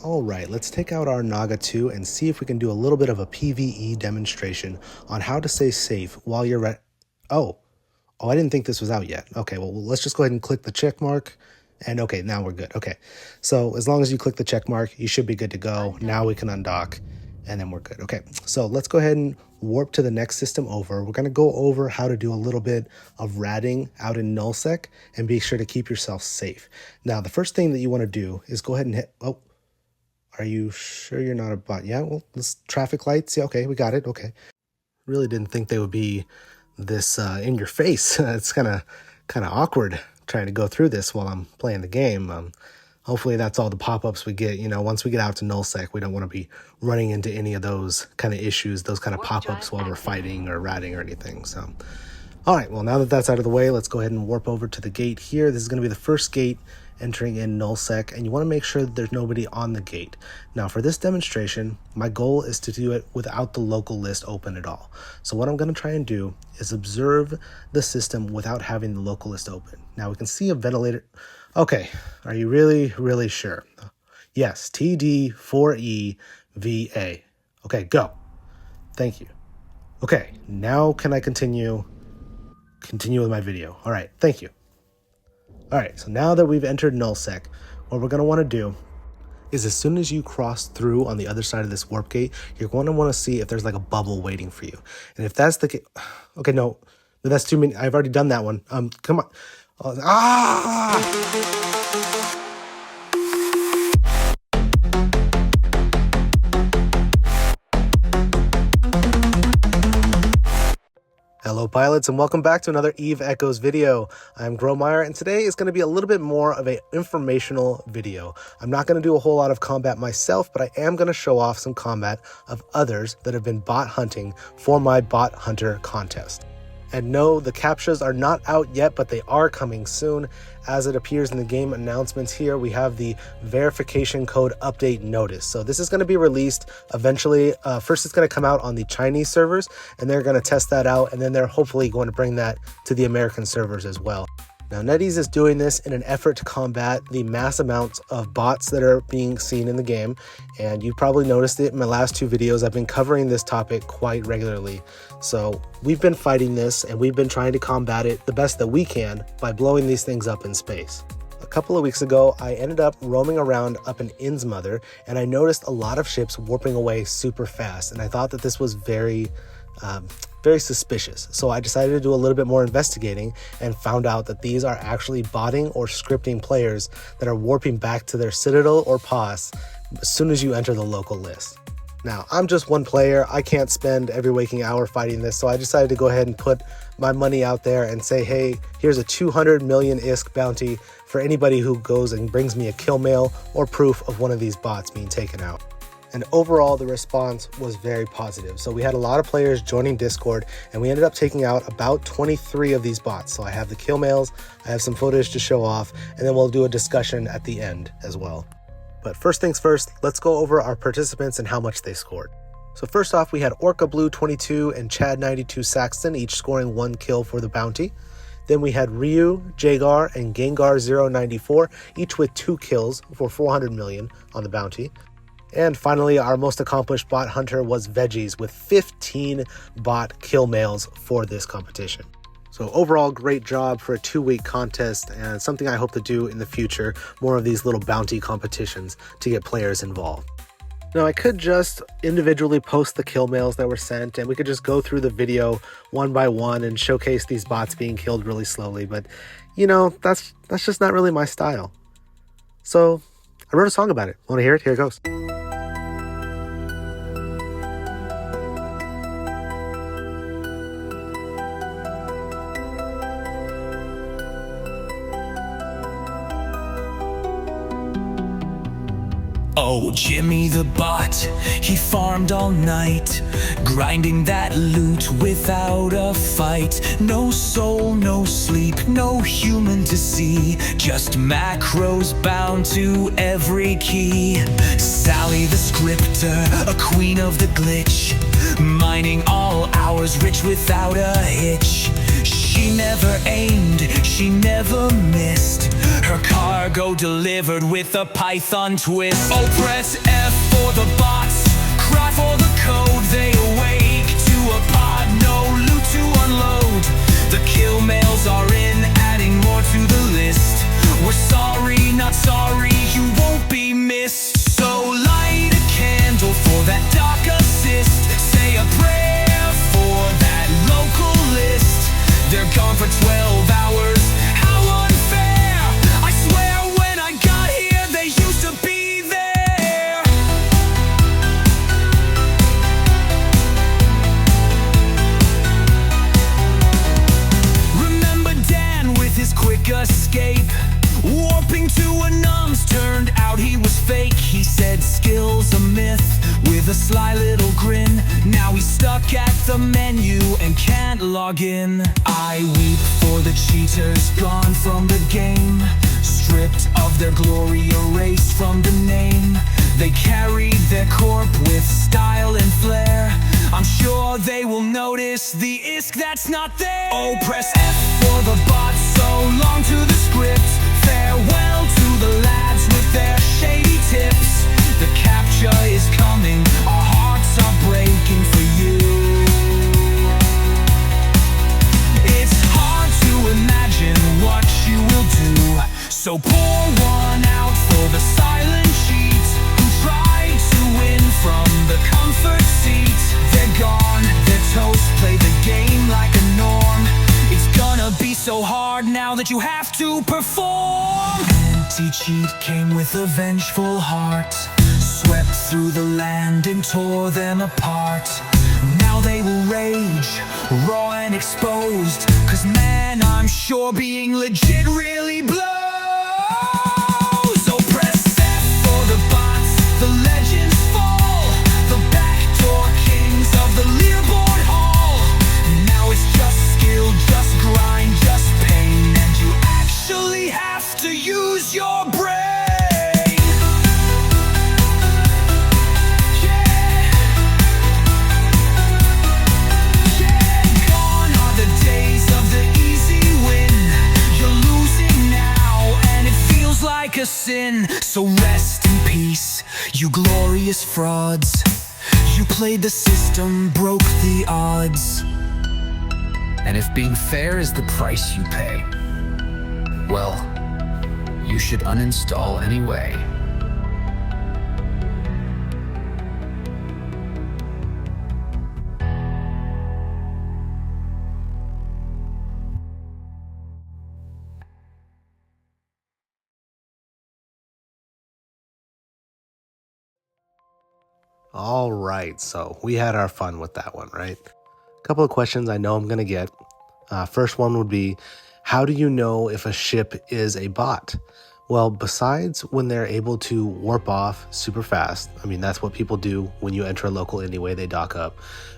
All right, let's take out our Naga 2 and see if we can do a little bit of a PvE demonstration on how to stay safe while you're Oh, I didn't think this was out yet. Okay, well, let's just go ahead and click the check mark. And okay, now we're good. Okay, so as long as you click the check mark, you should be good to go. Now we can undock and then we're good. Okay, so let's go ahead and warp to the next system over. We're going to go over how to do a little bit of ratting out in nullsec and be sure to keep yourself safe. Now, the first thing that you want to do is go ahead and hit... Oh, are you sure you're not a bot? Yeah, well, this traffic lights. Yeah, okay, we got it. Okay. Really didn't think they would be this in your face. It's kind of awkward trying to go through this while I'm playing the game. Hopefully that's all the pop-ups we get. You know, once we get out to nullsec, we don't want to be running into any of those kind of issues, those kind of pop-ups while we're fighting or ratting or anything. So, all right, well, now that that's out of the way, let's go ahead and warp over to the gate here. This is going to be the first gate entering in nullsec, and you want to make sure that there's nobody on the gate. Now, for this demonstration, my goal is to do it without the local list open at all. So what I'm going to try and do is observe the system without having the local list open. Now, we can see a ventilator. Okay, are you really sure? Yes, TD4EVA. Okay, go. Thank you. Okay, now can I continue with my video? All right, thank you. All right, so now that we've entered nullsec, what we're going to want to do is as soon as you cross through on the other side of this warp gate, you're going to want to see if there's like a bubble waiting for you. And if that's the case, okay, no, that's too many. I've already done that one. Come on. Hello pilots, and welcome back to another Eve Echoes video. I'm Gromeyer, and today is going to be a little bit more of an informational video. I'm not going to do a whole lot of combat myself, but I am going to show off some combat of others that have been bot hunting for my bot hunter contest. And no, the Captchas are not out yet, but they are coming soon. As it appears in the game announcements here, we have the verification code update notice. So this is going to be released eventually. First, it's going to come out on the Chinese servers, and they're going to test that out, and then they're hopefully going to bring that to the American servers as well. Now, NetEase is doing this in an effort to combat the mass amounts of bots that are being seen in the game, and you probably noticed it in my last two videos. I've been covering this topic quite regularly. So we've been fighting this, and we've been trying to combat it the best that we can by blowing these things up in space. A couple of weeks ago, I ended up roaming around up in Innsmother, and I noticed a lot of ships warping away super fast, and I thought that this was very suspicious. So I decided to do a little bit more investigating and found out that these are actually botting or scripting players that are warping back to their citadel or POS as soon as you enter the local list. Now, I'm just one player. I can't spend every waking hour fighting this, so I decided to go ahead and put my money out there and say, hey, here's a 200 million ISK bounty for anybody who goes and brings me a kill mail or proof of one of these bots being taken out. And overall, the response was very positive. So we had a lot of players joining Discord, and we ended up taking out about 23 of these bots. So I have the kill mails, I have some footage to show off, and then we'll do a discussion at the end as well. But first things first, let's go over our participants and how much they scored. So first off, we had Orca Blue 22 and Chad 92 Saxton, each scoring 1 kill for the bounty. Then we had Ryu, Jagar, and Gengar 094, each with 2 kills for 400 million on the bounty. And finally, our most accomplished bot hunter was Veggies with 15 bot kill mails for this competition. So overall, great job for a 2-week contest, and something I hope to do in the future, more of these little bounty competitions to get players involved. Now, I could just individually post the kill mails that were sent, and we could just go through the video one by one and showcase these bots being killed really slowly, but you know, that's just not really my style. So I wrote a song about it. Want to hear it? Here it goes. Oh, Jimmy the bot, he farmed all night, grinding that loot without a fight. No soul, no sleep, no human to see, just macros bound to every key. Sally the scripter, a queen of the glitch, mining all hours, rich without a hitch. She never aimed, she never missed. Her cargo delivered with a Python twist. Oh, press F for the bots, cry for the code. They awake to a pod, no loot to unload. The kill mails are in, adding more to the list. We're sorry, not sorry, you won't be missed. So light a candle for that doc assist. Say a prayer for that local list. They're gone for 12 hours. How unfair! I swear when I got here, they used to be there. Remember Dan with his quick escape? Warping to a numbs, turned out he was fake. He said skill's a myth with a sly little grin. Now he's stuck at the menu and can't log in. I weep for the cheaters gone from the game, stripped of their glory, erased from the name. They carried their corp with style and flair. I'm sure they will notice the isk that's not there. Oh, press F for the bots, so long to the script. Farewell to the lads with their shady tips. The Captcha is coming, our hearts are breaking for you. It's hard to imagine what you will do, so pour one out for the silent cheat who tried to win from the comfort seat. They're gone, they're toast, play the game like a norm. It's gonna be so hard now that you have to perform. Anti-cheat came with a vengeful heart, swept through the land and tore them apart. Now they will rage, raw and exposed, 'cause man, I'm sure being legit really blows. So press F for the bots, the legends fall, the backdoor kings of the leaderboard hall. Now it's just skill, just grind, just pain, and you actually have to use your brain. Like a sin, so rest in peace, you glorious frauds. You played the system, broke the odds. And if being fair is the price you pay, well, you should uninstall anyway. All right, so we had our fun with that one, right? A couple of questions I know I'm going to get. First one would be, how do you know if a ship is a bot? Well, besides when they're able to warp off super fast, I mean, that's what people do when you enter a local anyway, they dock up.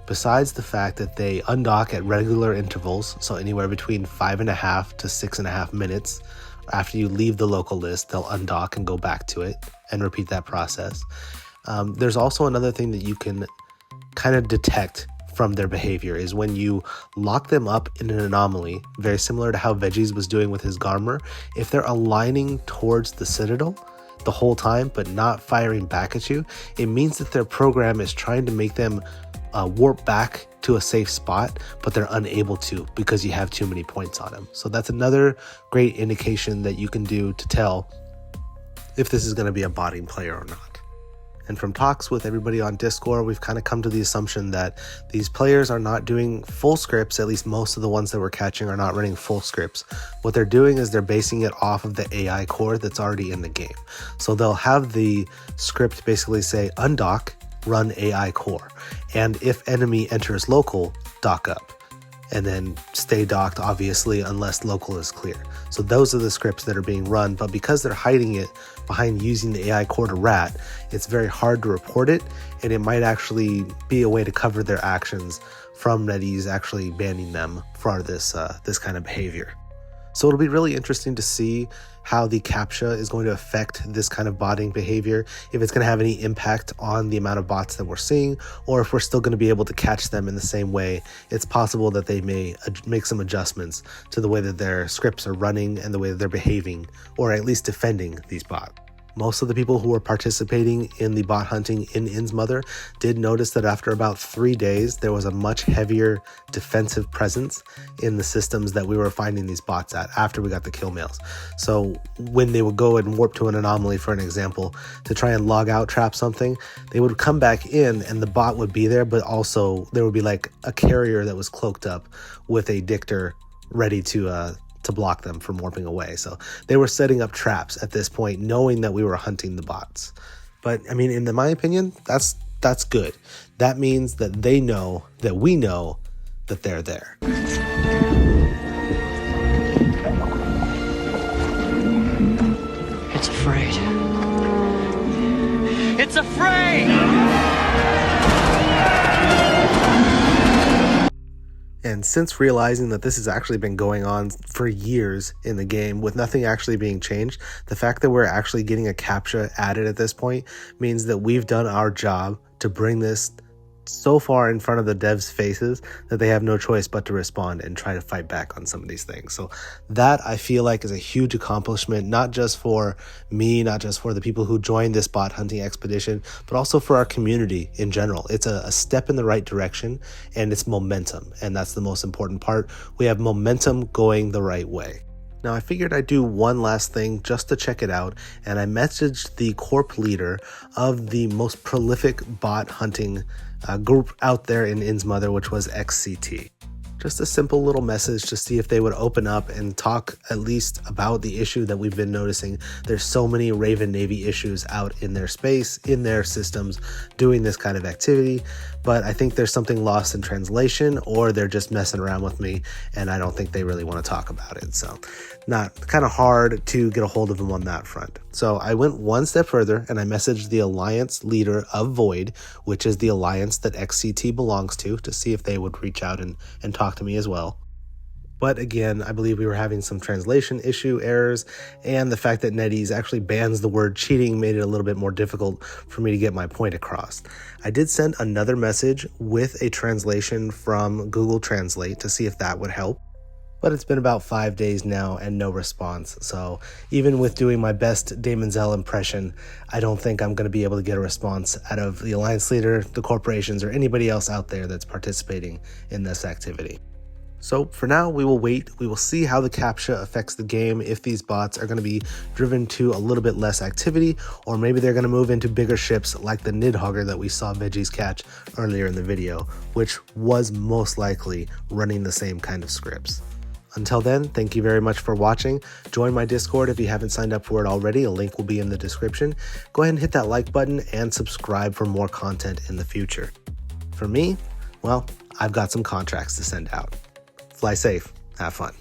Besides the fact that they undock at regular intervals, so anywhere between 5.5 to 6.5 minutes after you leave the local list, they'll undock and go back to it and repeat that process. There's also another thing that you can kind of detect from their behavior is when you lock them up in an anomaly, very similar to how Veggies was doing with his Garmer. If they're aligning towards the Citadel the whole time but not firing back at you, it means that their program is trying to make them warp back to a safe spot, but they're unable to because you have too many points on them. So that's another great indication that you can do to tell if this is going to be a botting player or not. And from talks with everybody on Discord, we've kind of come to the assumption that these players are not doing full scripts. At least most of the ones that we're catching are not running full scripts. What they're doing is they're basing it off of the AI core that's already in the game. So they'll have the script basically say undock, run AI core. And if enemy enters local, dock up. And then stay docked, obviously, unless local is clear. So those are the scripts that are being run, but because they're hiding it behind using the AI core to rat, it's very hard to report it, and it might actually be a way to cover their actions from NetEase actually banning them for this kind of behavior. So it'll be really interesting to see how the Captcha is going to affect this kind of botting behavior, if it's going to have any impact on the amount of bots that we're seeing, or if we're still going to be able to catch them in the same way. It's possible that they may make some adjustments to the way that their scripts are running and the way that they're behaving, or at least defending these bots. Most of the people who were participating in the bot hunting in Innsmother did notice that after about 3 days, there was a much heavier defensive presence in the systems that we were finding these bots at after we got the kill mails. So when they would go and warp to an anomaly, for an example, to try and log out trap something, they would come back in and the bot would be there, but also there would be like a carrier that was cloaked up with a dictor ready to block them from warping away. So they were setting up traps at this point, knowing that we were hunting the bots. But I mean, in my opinion, that's good. That means that they know that we know that they're there. It's afraid. It's afraid! And since realizing that this has actually been going on for years in the game with nothing actually being changed, the fact that we're actually getting a Captcha added at this point means that we've done our job to bring this so far in front of the devs' faces that they have no choice but to respond and try to fight back on some of these things. So that, I feel like, is a huge accomplishment, not just for me, not just for the people who joined this bot hunting expedition, but also for our community in general. It's a step in the right direction, and it's momentum, and that's the most important part. We have momentum going the right way. Now, I figured I'd do one last thing just to check it out, and I messaged the corp leader of the most prolific bot hunting group out there in Innsmother, which was XCT. Just a simple little message to see if they would open up and talk at least about the issue that we've been noticing. There's so many Raven Navy issues out in their space, in their systems, doing this kind of activity, but I think there's something lost in translation, or they're just messing around with me, and I don't think they really want to talk about it. So kind of hard to get a hold of them on that front. So I went one step further and I messaged the alliance leader of Void, which is the alliance that XCT belongs to see if they would reach out and talk to me as well. But again, I believe we were having some translation issue errors, and the fact that NetEase actually bans the word cheating made it a little bit more difficult for me to get my point across. I did send another message with a translation from Google Translate to see if that would help. But it's been about 5 days now and no response. So even with doing my best Damon Zell impression, I don't think I'm going to be able to get a response out of the alliance leader, the corporations, or anybody else out there that's participating in this activity. So for now, we will wait. We will see how the Captcha affects the game, if these bots are going to be driven to a little bit less activity, or maybe they're going to move into bigger ships like the Nidhogger that we saw Veggies catch earlier in the video, which was most likely running the same kind of scripts. Until then, thank you very much for watching. Join my Discord if you haven't signed up for it already. A link will be in the description. Go ahead and hit that like button and subscribe for more content in the future. For me, well, I've got some contracts to send out. Fly safe. Have fun.